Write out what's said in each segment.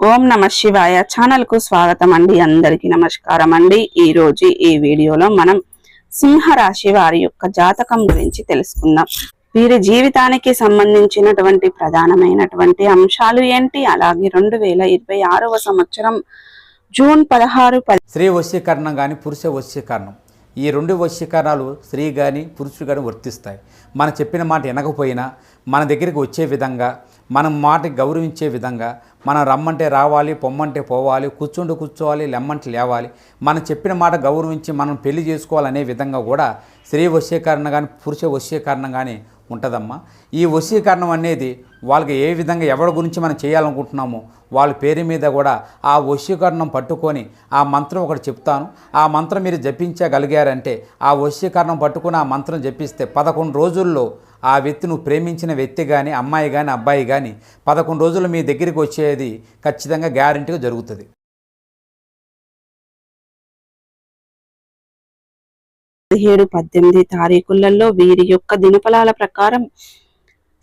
ఓం నమ శివాయ ఛానల్ కు స్వాగతం అండి. అందరికీ నమస్కారం అండి. ఈ రోజు ఈ వీడియోలో మనం సింహ రాశి వారి యొక్క జాతకం గురించి తెలుసుకుందాం. వీరి జీవితానికి సంబంధించినటువంటి ప్రధానమైనటువంటి అంశాలు ఏంటి, అలాగే 2026వ సంవత్సరం జూన్ 16 స్త్రీ వశీకరణం కానీ పురుష వశీకరణం, ఈ రెండు వశీకరణాలు స్త్రీ కానీ పురుషుడు కానీ వర్తిస్తాయి. మనం చెప్పిన మాట వినకపోయినా మన దగ్గరికి వచ్చే విధంగా, మనం మాటకి గౌరవించే విధంగా, మనం రమ్మంటే రావాలి, పొమ్మంటే పోవాలి, కూర్చోవాలి, లెమ్మంటే లేవాలి, మనం చెప్పిన మాట గౌరవించి మనం పెళ్లి చేసుకోవాలనే విధంగా కూడా స్త్రీ వశీకరణ కానీ పురుష వశీకరణ కానీ ఉంటుందమ్మా. ఈ వశీకరణం అనేది వాళ్ళకి ఏ విధంగా ఎవరి గురించి మనం చేయాలనుకుంటున్నామో వాళ్ళ పేరు మీద కూడా ఆ వశీకరణం పట్టుకొని ఆ మంత్రం ఒకటి చెప్తాను. ఆ మంత్రం మీరు జపించగలిగారంటే, ఆ వశీకరణం పట్టుకొని ఆ మంత్రం జపిస్తే 11 రోజుల్లో ఆ వ్యక్తి, నువ్వు ప్రేమించిన వ్యక్తి కానీ, అమ్మాయి కానీ, అబ్బాయి కానీ 11 రోజులు మీ దగ్గరికి వచ్చేది ఖచ్చితంగా గ్యారెంటీగా జరుగుతుంది. 17-18 తారీఖులలో వీరి యొక్క దినఫలాల ప్రకారం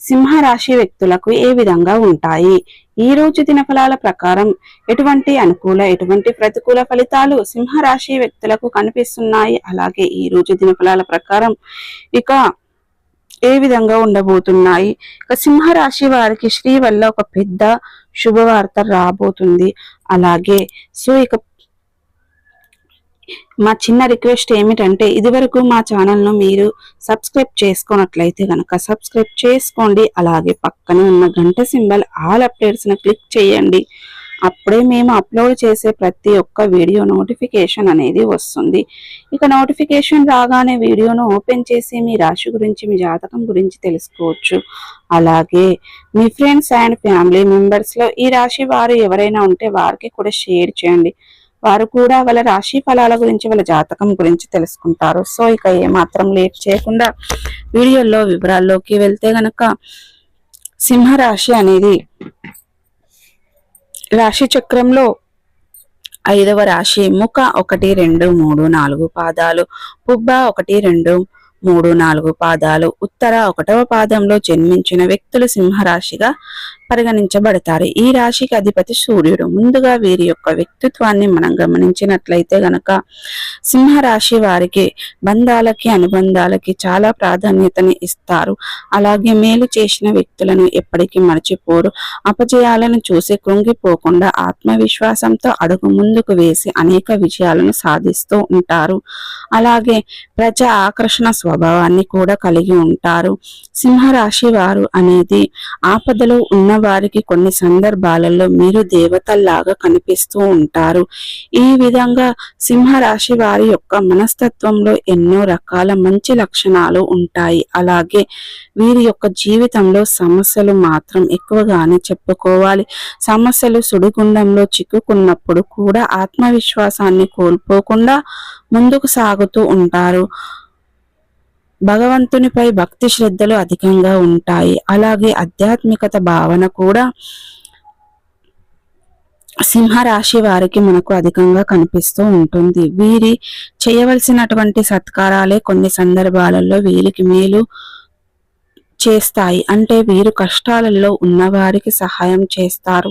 సింహరాశి వ్యక్తులకు ఏ విధంగా ఉంటాయి, ఈ రోజు దినఫలాల ప్రకారం ఎటువంటి అనుకూల ఎటువంటి ప్రతికూల ఫలితాలు సింహరాశి వ్యక్తులకు కనిపిస్తున్నాయి, అలాగే ఈ రోజు దినఫలాల ప్రకారం ఇక ఏ విధంగా ఉండబోతున్నాయి. ఇక సింహరాశి వారికి శ్రీ వల్ల ఒక పెద్ద శుభవార్త రాబోతుంది. అలాగే ఇక మా చిన్న రిక్వెస్ట్ ఏమిటంటే, ఇదివరకు మా ఛానల్ను మీరు సబ్స్క్రైబ్ చేసుకున్నట్లయితే కనుక సబ్స్క్రైబ్ చేసుకోండి. అలాగే పక్కనే ఉన్న గంట సింబల్ ఆల్ అప్డేట్స్ని క్లిక్ చేయండి. అప్పుడే మేము అప్లోడ్ చేసే ప్రతి ఒక్క వీడియో నోటిఫికేషన్ అనేది వస్తుంది. ఇక నోటిఫికేషన్ రాగానే వీడియోను ఓపెన్ చేసి మీ రాశి గురించి, మీ జాతకం గురించి తెలుసుకోవచ్చు. అలాగే మీ ఫ్రెండ్స్ అండ్ ఫ్యామిలీ మెంబర్స్లో ఈ రాశి వారు ఎవరైనా ఉంటే వారికి కూడా షేర్ చేయండి. వారు కూడా వాళ్ళ రాశి ఫలాల గురించి, వాళ్ళ జాతకం గురించి తెలుసుకుంటారు. ఇక ఏమాత్రం లేట్ చేయకుండా వీడియోలో వివరాల్లోకి వెళ్తే గనక, సింహరాశి అనేది రాశి చక్రంలో 5వ రాశి. ముఖ 1, 2, 3, 4 పాదాలు, పుబ్బ 1, 2, 3, 4 పాదాలు, ఉత్తర 1వ పాదంలో జన్మించిన వ్యక్తులు సింహరాశిగా పరిగణించబడతారు. ఈ రాశికి అధిపతి సూర్యుడు. ముందుగా వీరి యొక్క వ్యక్తిత్వాన్ని మనం గమనించినట్లయితే గనక, సింహరాశి వారికి బంధాలకి, అనుబంధాలకి చాలా ప్రాధాన్యతని ఇస్తారు. అలాగే మేలు చేసిన వ్యక్తులను ఎప్పటికీ మర్చిపోరు. అపజయాలను చూసి కృంగిపోకుండా ఆత్మవిశ్వాసంతో అడుగు ముందుకు వేసి అనేక విజయాలను సాధిస్తూ ఉంటారు. అలాగే ప్రజా ఆకర్షణ స్వభావాన్ని కూడా కలిగి ఉంటారు. సింహరాశి వారు అనేది ఆపదలో ఉన్న వారికి కొన్ని సందర్భాలలో మీరు దేవతల్లాగా కనిపిస్తూ ఉంటారు. ఈ విధంగా సింహరాశి వారి యొక్క మనస్తత్వంలో ఎన్నో రకాల మంచి లక్షణాలు ఉంటాయి. అలాగే వీరి యొక్క జీవితంలో సమస్యలు మాత్రం ఎక్కువగానే చెప్పుకోవాలి. సమస్యలు సుడిగుండంలో చిక్కుకున్నప్పుడు కూడా ఆత్మవిశ్వాసాన్ని కోల్పోకుండా ముందుకు సాగుతూ ఉంటారు. భగవంతునిపై భక్తి శ్రద్ధలు అధికంగా ఉంటాయి. అలాగే ఆధ్యాత్మికత భావన కూడా సింహరాశి వారికి మనకు అధికంగా కనిపిస్తూ ఉంటుంది. వీరి చేయవలసినటువంటి సత్కారాలే కొన్ని సందర్భాలలో వీరికి మేలు చేస్తాయి. అంటే వీరు కష్టాలలో ఉన్నవారికి సహాయం చేస్తారు.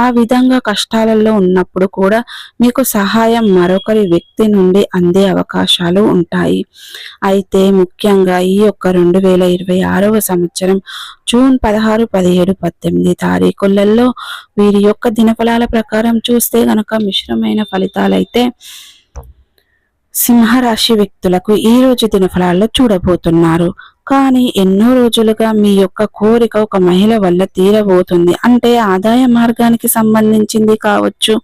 ఆ విధంగా కష్టాలలో ఉన్నప్పుడు కూడా మీకు సహాయం మరొకరి వ్యక్తి నుండి అందే అవకాశాలు ఉంటాయి. అయితే ముఖ్యంగా ఈ యొక్క 2026వ సంవత్సరం జూన్ 16, 17, 18 తారీఖులలో వీరి యొక్క దినఫలాల ప్రకారం చూస్తే గనక మిశ్రమైన ఫలితాలైతే సింహరాశి వ్యక్తులకు ఈ రోజు దినఫలాల్లో చూడబోతున్నారు. కానీ ఎన్నో రోజులుగా మీ యొక్క కోరిక ఒక మహిళ వల్ల తీరబోతుంది. అంటే ఆదాయ మార్గానికి సంబంధించింది కావచ్చు,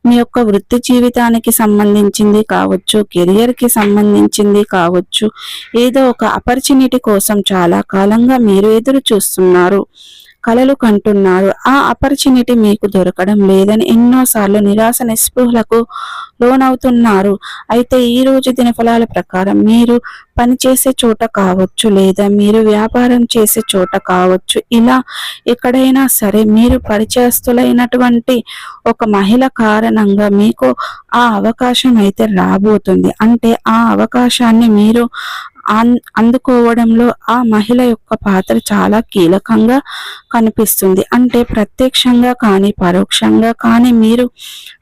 మీ యొక్క వృత్తి జీవితానికి సంబంధించింది కావచ్చు, కెరియర్ కి సంబంధించింది కావచ్చు. ఏదో ఒక ఆపర్చునిటీ కోసం చాలా కాలంగా మీరు ఎదురు చూస్తున్నారు, కలలు కంటున్నారు. ఆ ఆపర్చునిటీ మీకు దొరకడం లేదని ఎన్నోసార్లు నిరాశ నిస్పృహలకు లోనవుతున్నారు. అయితే ఈ రోజు దినఫలాల ప్రకారం మీరు పనిచేసే చోట కావచ్చు, లేదా మీరు వ్యాపారం చేసే చోట కావచ్చు, ఇలా ఎక్కడైనా సరే మీరు పరిచయస్తులైనటువంటి ఒక మహిళ కారణంగా మీకు ఆ అవకాశం అయితే రాబోతుంది. అంటే ఆ అవకాశాన్ని మీరు అందుకోవడంలో ఆ మహిళ యొక్క పాత్ర చాలా కీలకంగా కనిపిస్తుంది. అంటే ప్రత్యక్షంగా కానీ పరోక్షంగా కానీ మీరు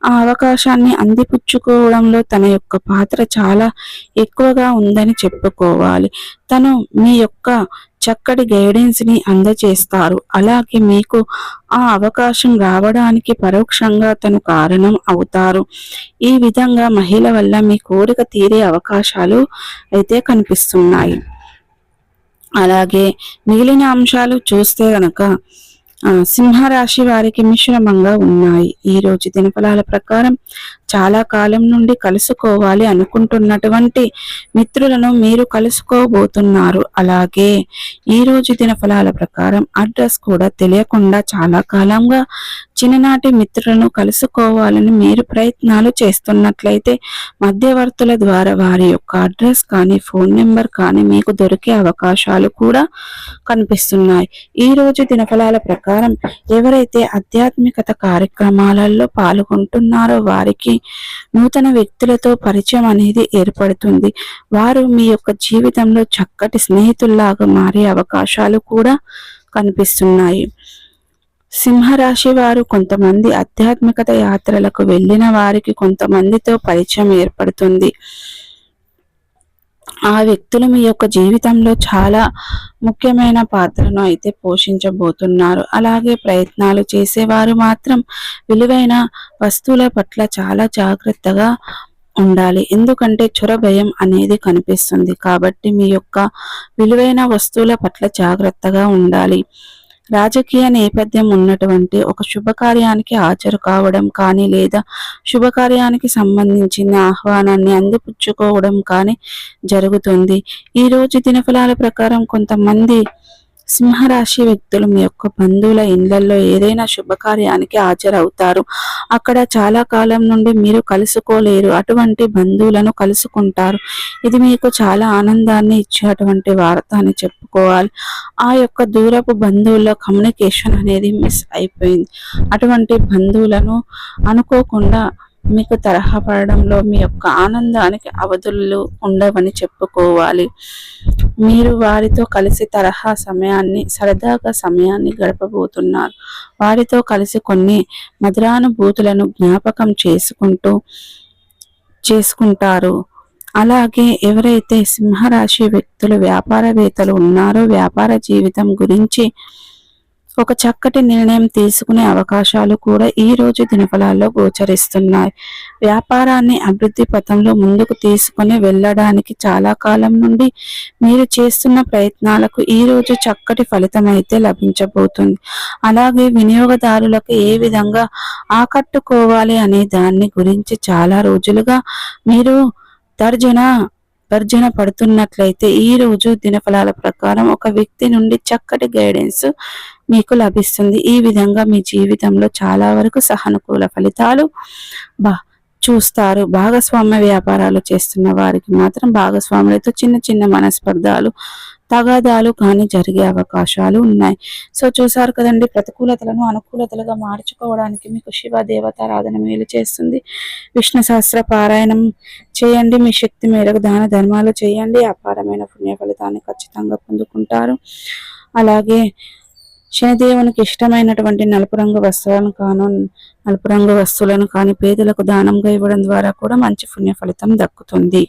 ఆ అవకాశాన్ని అందిపుచ్చుకోవడంలో తన యొక్క పాత్ర చాలా ఎక్కువగా ఉందని చెప్పుకోవాలి. తను మీ యొక్క చక్కటి గైడెన్స్ని అందజేస్తారు. అలాగే మీకు ఆ అవకాశం రావడానికి పరోక్షంగా తను కారణం అవుతారు. ఈ విధంగా మహిళ వల్ల మీ కోరిక తీరే అవకాశాలు అయితే కనిపిస్తున్నాయి. అలాగే మిగిలిన అంశాలు చూస్తే గనక సింహరాశి వారికి మిశ్రమంగా ఉన్నాయి. ఈ రోజు దినఫలాల ప్రకారం చాలా కాలం నుండి కలుసుకోవాలి అనుకుంటున్నటువంటి మిత్రులను మీరు కలుసుకోబోతున్నారు. అలాగే ఈ రోజు దినఫలాల ప్రకారం అడ్రస్ కూడా తెలియకుండా చాలా కాలంగా చిన్ననాటి మిత్రులను కలుసుకోవాలని మీరు ప్రయత్నాలు చేస్తున్నట్లయితే మధ్యవర్తుల ద్వారా వారి యొక్క అడ్రస్ కానీ ఫోన్ నెంబర్ కానీ మీకు దొరికే అవకాశాలు కూడా కనిపిస్తున్నాయి. ఈ రోజు దినఫలాల ప్రకారం ఎవరైతే ఆధ్యాత్మికత కార్యక్రమాలలో పాల్గొంటున్నారో వారికి నూతన వ్యక్తులతో పరిచయం అనేది ఏర్పడుతుంది. వారు మీ యొక్క జీవితంలో చక్కటి స్నేహితుల్లాగా మారే అవకాశాలు కూడా కనిపిస్తున్నాయి. సింహరాశి వారు కొంతమంది ఆధ్యాత్మికత యాత్రలకు వెళ్ళిన వారికి కొంతమందితో పరిచయం ఏర్పడుతుంది. ఆ వ్యక్తులు మీ యొక్క జీవితంలో చాలా ముఖ్యమైన పాత్రను అయితే పోషించబోతున్నారు. అలాగే ప్రయత్నాలు చేసేవారు మాత్రం విలువైన వస్తువుల పట్ల చాలా జాగ్రత్తగా ఉండాలి. ఎందుకంటే చొరభయం అనేది కనిపిస్తుంది. కాబట్టి మీ యొక్క విలువైన వస్తువుల పట్ల జాగ్రత్తగా ఉండాలి. రాజకీయ నేపథ్యం ఉన్నటువంటి ఒక శుభకార్యానికి హాజరు కావడం కానీ లేదా శుభకార్యానికి సంబంధించిన ఆహ్వానాన్ని అందిపుచ్చుకోవడం కానీ జరుగుతుంది. ఈ రోజు దినఫలాల ప్రకారం కొంతమంది సింహరాశి వ్యక్తులు మీ యొక్క బంధువుల ఇళ్లలో ఏదైనా శుభకార్యానికి హాజరవుతారు. అక్కడ చాలా కాలం నుండి మీరు కలుసుకోలేరు. అటువంటి బంధువులను కలుసుకుంటారు. ఇది మీకు చాలా ఆనందాన్ని ఇచ్చేటువంటి వార్త అని చెప్పుకోవాలి. ఆ యొక్క దూరపు బంధువుల కమ్యూనికేషన్ అనేది మిస్ అయిపోయింది. అటువంటి బంధువులను అనుకోకుండా మీకు తరహా పడడంలో మీ యొక్క ఆనందానికి అవధులు ఉండవని చెప్పుకోవాలి. మీరు వారితో కలిసి తరహా సరదాగా సమయాన్ని గడపబోతున్నారు. వారితో కలిసి కొన్ని మధురానుభూతులను జ్ఞాపకం చేసుకుంటారు. అలాగే ఎవరైతే సింహరాశి వ్యక్తులు వ్యాపారవేత్తలు ఉన్నారో వ్యాపార జీవితం గురించి ఒక చక్కటి నిర్ణయం తీసుకునే అవకాశాలు కూడా ఈ రోజు దినఫలాల్లో గోచరిస్తున్నాయి. వ్యాపారాన్ని అభివృద్ధి పథంలో ముందుకు తీసుకుని వెళ్ళడానికి చాలా కాలం నుండి మీరు చేస్తున్న ప్రయత్నాలకు ఈ రోజు చక్కటి ఫలితం అయితే లభించబోతుంది. అలాగే వినియోగదారులకు ఏ విధంగా ఆకట్టుకోవాలి అనే దాన్ని గురించి చాలా రోజులుగా మీరు తర్జన పడుతున్నట్లయితే ఈ రోజు దినఫలాల ప్రకారం ఒక వ్యక్తి నుండి చక్కటి గైడెన్స్ మీకు లభిస్తుంది. ఈ విధంగా మీ జీవితంలో చాలా వరకు సానుకూల ఫలితాలు చూస్తారు. భాగస్వామ్య వ్యాపారాలు చేస్తున్న వారికి మాత్రం భాగస్వాములతో చిన్న చిన్న మనస్పర్ధాలు తగాదాలు కానీ జరిగే అవకాశాలు ఉన్నాయి. సో చూసారు కదండి, ప్రతికూలతలను అనుకూలతలుగా మార్చుకోవడానికి మీకు శివ దేవతారాధన మేలు చేస్తుంది. విష్ణు సహస్ర పారాయణం చేయండి. మీ శక్తి మేరకు దాన ధర్మాలు చేయండి. అపారమైన పుణ్య ఫలితాన్ని ఖచ్చితంగా పొందుకుంటారు. అలాగే శనిదేవునికి ఇష్టమైనటువంటి నలుపు రంగు వస్తువులను కానీ పేదలకు దానంగా ఇవ్వడం ద్వారా కూడా మంచి పుణ్య ఫలితం దక్కుతుంది.